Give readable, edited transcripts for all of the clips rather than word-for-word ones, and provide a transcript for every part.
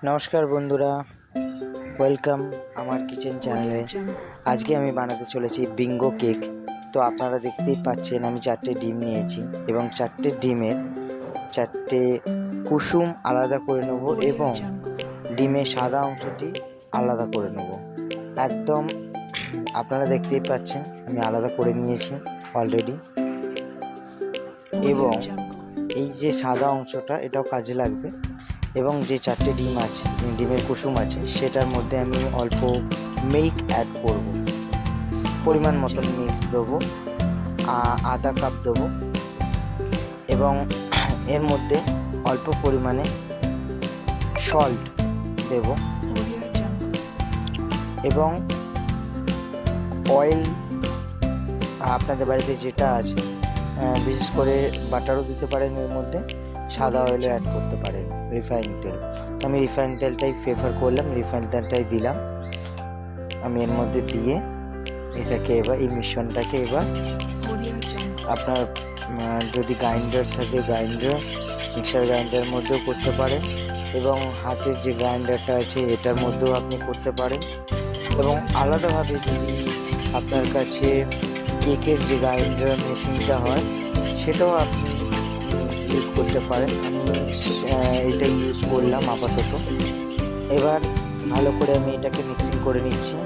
নমস্কার বন্ধুরা, ওয়েলকাম আমার কিচেন চ্যানেলে। আজকে আমি বানাতে চলেছি বিঙ্গো কেক। তো আপনারা দেখতেই পাচ্ছেন আমি 4টে ডিম নিয়েছি এবং 4টে ডিমের 4টে কুসুম আলাদা করে নেব এবং ডিমের সাদা অংশটি আলাদা করে নেব। একদম আপনারা দেখতেই পাচ্ছেন আমি আলাদা করে নিয়েছি অলরেডি। এবং এই যে সাদা অংশটা এটাও কাজে লাগবে। এবং যে 4টে ডিম আছে, ডিমের কুসুম আছে, সেটার মধ্যে আমি অল্প মিল্ক অ্যাড করব। পরিমাণ মতন মিল্ক দেবো, আধা কাপ দেবো এবং এর মধ্যে অল্প পরিমাণে সল্ট দেব এবং অয়েল আপনাদের বাড়িতে যেটা আছে, বিশেষ করে বাটারও দিতে পারেন, এর মধ্যে সাদা অয়েলও অ্যাড করতে পারেন, রিফাইন তেল। আমি রিফাইন তেলটাই প্রেফার করলাম, রিফাইন তেলটাই দিলাম আমি এর মধ্যে দিয়ে এটাকে এবার এই মিশ্রণটাকে এবার আপনার যদি গ্রাইন্ডার থাকে গ্রাইন্ডার, মিক্সার গ্রাইন্ডারের মধ্যেও করতে পারেন এবং হাতের যে গ্রাইন্ডারটা আছে এটার মধ্যেও আপনি করতে পারেন। এবং আলাদাভাবে যদি আপনার কাছে কেকের যে গ্রাইন্ডার মেশিনটা হয় সেটাও আপনি ইউজ করতে পারেন। আমি এটা ইউজ করলাম আপাতত। এবার ভালো করে আমি এটাকে মিক্সিং করে নিচ্ছি।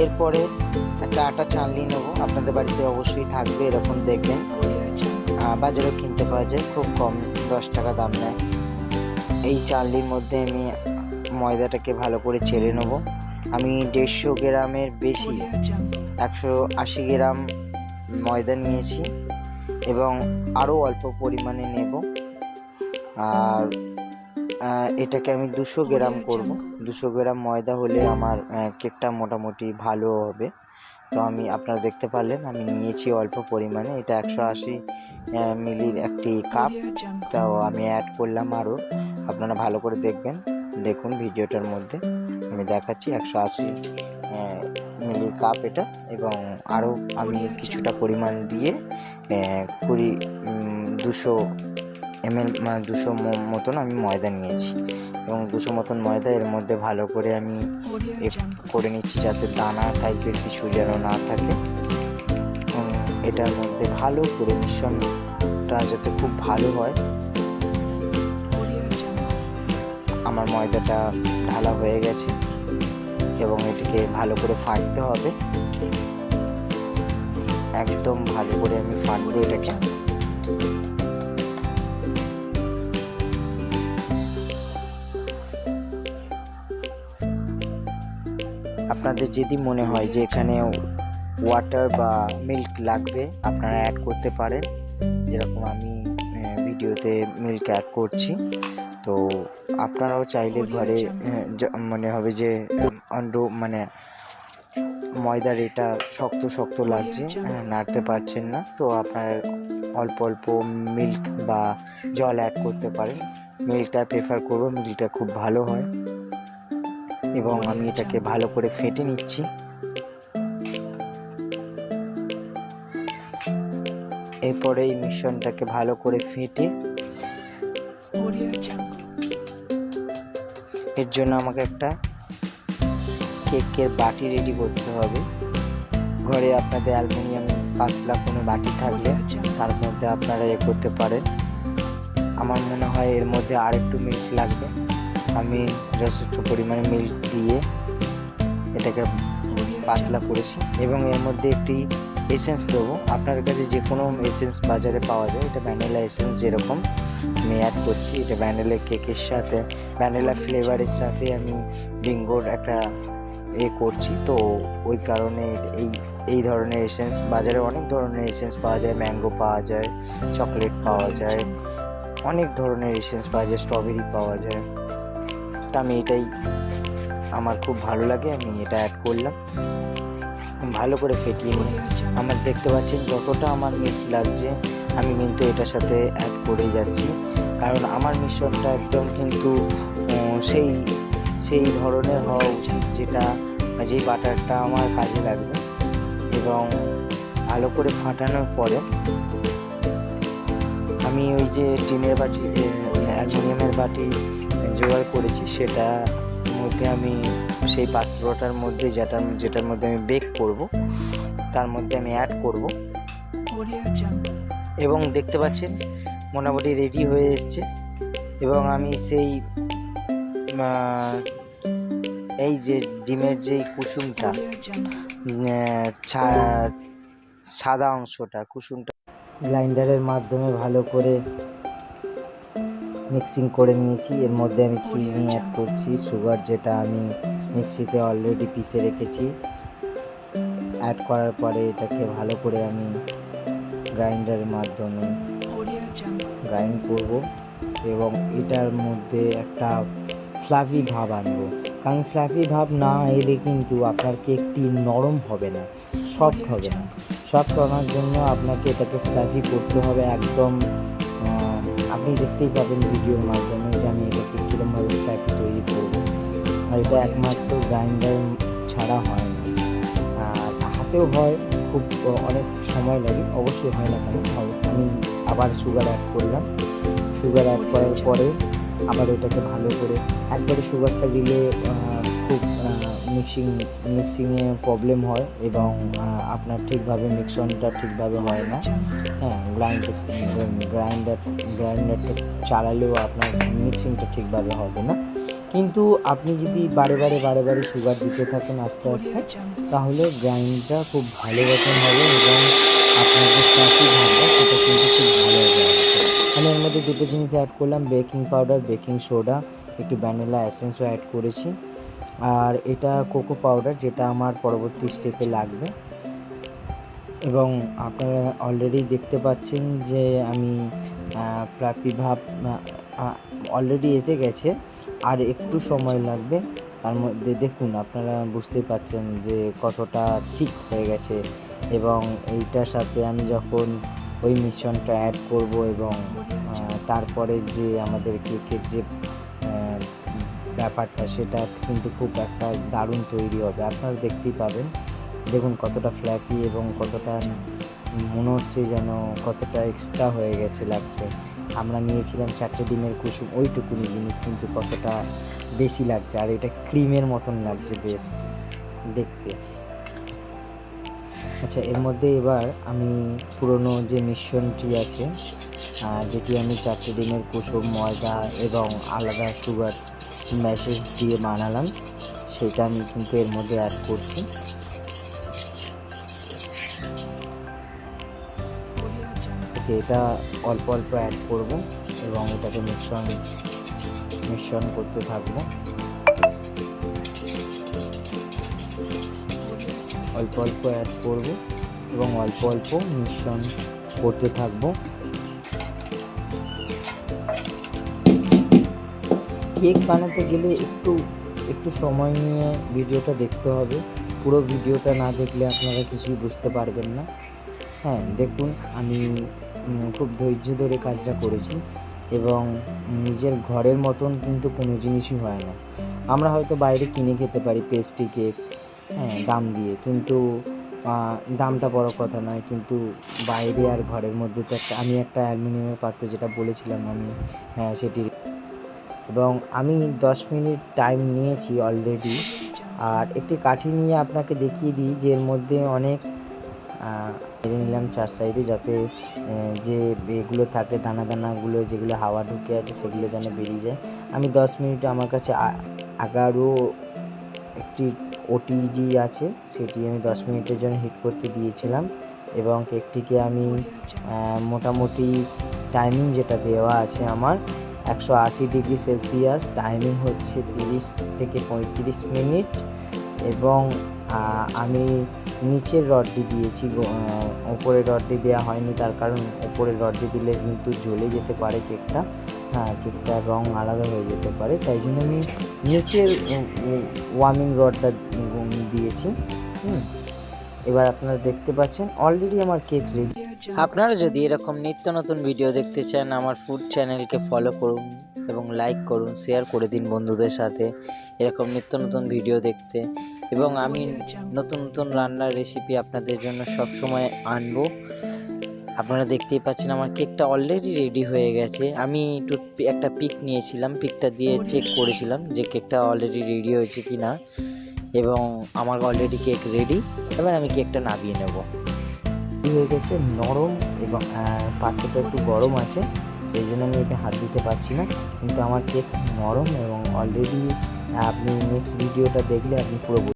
এরপরে একটা আটা চালনি নেব, আপনাদের বাড়িতে অবশ্যই থাকবে এরকম, দেখবেন বাজারেও কিনতে পাওয়া যায়, খুব কম 10 টাকা দাম নেয়। এই চালনির মধ্যে আমি ময়দাটাকে ভালো করে চেলে নেব। আমি 150 গ্রামের বেশি 180 গ্রাম ময়দা নিয়েছি এবং আরও অল্প পরিমাণে নেব। আর এটাকে আমি 200 গ্রাম করব। 200 গ্রাম ময়দা হলে আমার কেকটা মোটামুটি ভালো হবে। তো আমি আপনারা দেখতে পারলেন আমি নিয়েছি অল্প পরিমাণে, এটা 180 মিলির একটি কাপ। তাও আমি অ্যাড করলাম আরও, আপনারা ভালো করে দেখবেন, দেখুন ভিডিওটার মধ্যে আমি দেখাচ্ছি 180 মিলির কাপ এটা। এবং আরও আমি কিছুটা পরিমাণ দিয়ে 200 ml 200 মতন আমি ময়দা নিয়েছি এবং 200 মতন ময়দা এর মধ্যে ভালো করে আমি করে নিচ্ছি যাতে দানা টাইপের কিছু যেন না থাকে। এটার মধ্যে ভালো করে মিশ্রণটা যাতে খুব ভালো হয়। আমার ময়দাটা ঢালা হয়ে গেছে এবং এটিকে ভালো করে ফাটতে হবে, একদম ভালো করে আমি ফাটবো এটাকে। আপনাদের যদি মনে হয় যে এখানে ওয়াটার বা মিল্ক লাগবে আপনারা অ্যাড করতে পারেন, যেরকম আমি ভিডিওতে মিল্ক অ্যাড করছি। তো আপনারাও চাইলে ঘরে মনে হবে যে ময়দার এটা শক্ত শক্ত লাগছে, নাড়তে পারছেন না, তো আপনার অল্প অল্প মিল্ক বা জল অ্যাড করতে পারেন। মিল্কটা প্রেফার করবো, মিল্কটা খুব ভালো হয়। এবং আমি এটাকে ভালো করে ফেটে নিচ্ছি। এরপরে এই মিশ্রণটাকে ভালো করে ফেটে এর জন্য আমাকে একটা কেকের বাটি রেডি করতে হবে। ঘরে আপনাদের অ্যালুমিনিয়াম পাতলা কোনো বাটি থাকলে তার মধ্যে আপনারা করতে পারেন। আমার মনে হয় এর মধ্যে আর একটু মিল্ক লাগবে। আমি যথেষ্ট পরিমাণে মিল্ক দিয়ে এটাকে পাতলা করেছি এবং এর মধ্যে একটি এসেন্স দেবো। আপনার কাছে যে কোনো এসেন্স বাজারে পাওয়া যায়, এটা ভ্যানিলা এসেন্স যেরকম আমি অ্যাড করছি। এটা ভ্যানিলা কেকের সাথে, ভ্যানিলা ফ্লেভারের সাথে আমি বিঙ্গোর একটা করছি, তো ওই কারণে এই ধরনের এসেন্স বাজারে অনেক ধরনের এসেন্স পাওয়া যায়, ম্যাঙ্গো পাওয়া যায়, চকলেট পাওয়া যায়, অনেক ধরনের এসেন্স পাওয়া যায়, স্ট্রবেরি পাওয়া যায়। তা আমি এটাই আমার খুব ভালো লাগে, আমি এটা অ্যাড করলাম। ভালো করে ফেটিয়ে নিই। আমার দেখতে পাচ্ছেন যতটা আমার মিক্স লাগছে আমি কিন্তু এটার সাথে অ্যাড করে যাচ্ছি, কারণ আমার মিশ্রণটা একদম কিন্তু সেই ধরনের হওয়া উচিত যেই বাটারটা আমার কাজে লাগবে। এবং ভালো করে ফাটানোর পরে আমি ওই যে টিনের বাটি অ্যালুমিনিয়ামের বাটি জোগাড় করেছি, সেটা মধ্যে আমি সেই পাত্রটার মধ্যে যেটার মধ্যে আমি বেক করব তার মধ্যে আমি অ্যাড করব এবং দেখতে পাচ্ছেন মোটামুটি রেডি হয়ে এসছে। এবং আমি সেই এই যে ডিমের যে কুসুমটা সাদা অংশটা কুসুমটা গ্রাইন্ডারের মাধ্যমে ভালো করে মিক্সিং করে নিয়েছি। এর মধ্যে আমি চিনি অ্যাড করছি, সুগার যেটা আমি মিক্সিতে অলরেডি পিষে রেখেছি। অ্যাড করার পরে এটাকে ভালো করে আমি গ্রাইন্ডারের মাধ্যমে গ্রাইন্ড করব এবং এটার মধ্যে একটা ফ্লাফি ভাব আনবো, কারণ ফ্লাফি ভাব না এলে কিন্তু আপনার কেকটি নরম হবে না, সফট হবে না। সফট করার জন্য আপনাকে এটাকে ফ্লাফি করতে হবে একদম। আপনি দেখতেই পাবেন ভিডিওর মাধ্যমে যে আমি এটাকে কীরকমভাবে ফ্লাফি তৈরি করবো। আর এটা একমাত্র গ্রাইন্ডার ছাড়া হয় না, আর হাতেও হয়, খুব অনেক সময় লাগে, অবশ্যই হয় না কেন। আমি আবার সুগার অ্যাড করলাম, সুগার অ্যাড করার পরে আবার এটাকে ভালো করে একবারে সুগারটা দিলে খুব মিক্সিংয়ে প্রবলেম হয় এবং আপনার ঠিকভাবে মিক্সনটা ঠিকভাবে হয় না। হ্যাঁ, গ্রাইন্ডারটা চালালেও আপনার মিক্সিংটা ঠিকভাবে হবে না। কিন্তু আপনি যদি বারে বারে সুগার দিতে থাকেন আস্তে আস্তে, তাহলে গ্রাইন্ডটা খুব ভালো রকম হবে এবং আপনার যে ফ্লাফি ভাবটা সেটা কিন্তু খুব ভালো হবে। আমি এর মধ্যে দুটো জিনিস অ্যাড করলাম, বেকিং পাউডার, বেকিং সোডা, একটু ভ্যানিলা এসেন্সও অ্যাড করেছি, আর এটা কোকো পাউডার যেটা আমার পরবর্তী স্টেপে লাগবে। এবং আপনারা অলরেডি দেখতে পাচ্ছেন যে আমি ফ্লাফি ভাব অলরেডি এসে গেছে, আর একটু সময় লাগবে। তার মধ্যে দেখুন আপনারা বুঝতেই পাচ্ছেন যে কতটা ঠিক হয়ে গেছে। এবং এইটার সাথে আমি যখন ওই মিশ্রণটা অ্যাড করব এবং তারপরে যে আমাদের কেকের যে ব্যাপারটা সেটা কিন্তু খুব একটা দারুণ তৈরি হবে, আপনারা দেখতেই পাবেন। দেখুন কতটা ফ্ল্যাফি এবং কতটা মনে হচ্ছে যেন কতটা এক্সট্রা হয়ে গেছে লাগছে। আমরা নিয়েছিলাম 4টে ডিমের কুসুম, ওইটুকুনি জিনিস কিন্তু কতটা বেশি লাগছে, আর এটা ক্রিমের মতন লাগছে বেশ দেখতে। আচ্ছা, এর মধ্যে এবার আমি পুরনো যে মিশ্রণটি আছে, যেটি আমি 4টে ডিমের কুসুম, ময়দা এবং আলাদা সুগার ম্যাশেজ দিয়ে বানালাম, সেটা আমি কিন্তু এর মধ্যে অ্যাড করছি। এটা অল্প অল্প অ্যাড করব এবং এটাকে মিশ্রণ করতে থাকবো। অল্প অল্প অ্যাড করব এবং অল্প অল্প মিশ্রণ করতে থাকবো। কেক বানাতে গেলে একটু সময় নিয়ে ভিডিওটা দেখতে হবে, পুরো ভিডিওটা না দেখলে আপনারা কিছুই বুঝতে পারবেন না। হ্যাঁ, দেখুন আমি খুব ধৈর্য ধরে কাজটা করেছি এবং নিজের ঘরের মতন কিন্তু কোনো জিনিসই হয় না। আমরা হয়তো বাইরে কিনে খেতে পারি পেস্ট্রি কেক, হ্যাঁ, দাম দিয়ে, কিন্তু দামটা বড় কথা নয়, কিন্তু বাইরে আর ঘরের মধ্যে তো আমি একটা অ্যালুমিনিয়ামের পাত্র যেটা বলেছিলাম আমি, হ্যাঁ সেটি, এবং আমি 10 মিনিট টাইম নিয়েছি অলরেডি। আর একটি কাঠি নিয়ে আপনাকে দেখিয়ে দিই যে এর মধ্যে অনেক মেরে নিলাম 4 সাইডে, যাতে যে এগুলো থাকে দানাগুলো যেগুলো হাওয়া ঢুকে আছে সেগুলো যেন বেরিয়ে যায়। আমি 10 মিনিট, আমার কাছে 11 একটি ওটিজি আছে, সেটি আমি 10 মিনিটের জন্য হিট করতে দিয়েছিলাম। এবং কেকটিকে আমি মোটামুটি টাইমিং যেটা দেওয়া আছে আমার 180 ডিগ্রি সেলসিয়াস, টাইমিং হচ্ছে 30 থেকে 35 মিনিট। এবং আমি নিচের রডটি দিয়েছি, ওপরের রডটি দেওয়া হয়নি, তার কারণ ওপরের রডটি দিলে কিন্তু জ্বলে যেতে পারে কেকটা, হ্যাঁ কেকটার রং আলাদা হয়ে যেতে পারে, তাই জন্য আমি নিচের ওয়ার্মিং রডটা দিয়েছি। এবার আপনারা দেখতে পাচ্ছেন অলরেডি আমার কেক রেডি। আপনারা যদি এরকম নিত্য নতুন ভিডিও দেখতে চান, আমার ফুড চ্যানেলকে ফলো করুন এবং লাইক করুন, শেয়ার করে দিন বন্ধুদের সাথে এরকম নিত্য নতুন ভিডিও দেখতে। এবং আমি নতুন নতুন রান্নার রেসিপি আপনাদের জন্য সব সময় আনবো। আপনারা দেখতেই পাচ্ছেন আমার কেকটা অলরেডি রেডি হয়ে গেছে। আমি একটু একটা পিক নিয়েছিলাম, পিকটা দিয়ে চেক করেছিলাম যে কেকটা অলরেডি রেডি হয়েছে কি না, এবং আমার অলরেডি কেক রেডি। এবার আমি কেকটা নামিয়ে নেব। হয়ে গেছে নরম, এবং পাত্রটা একটু গরম আছে, সেই জন্য আমি এতে হাত দিতে পারছি না, কিন্তু আমার কেক নরম এবং অলরেডি আপনি নেক্সট ভিডিওটা দেখলে আপনি পুরো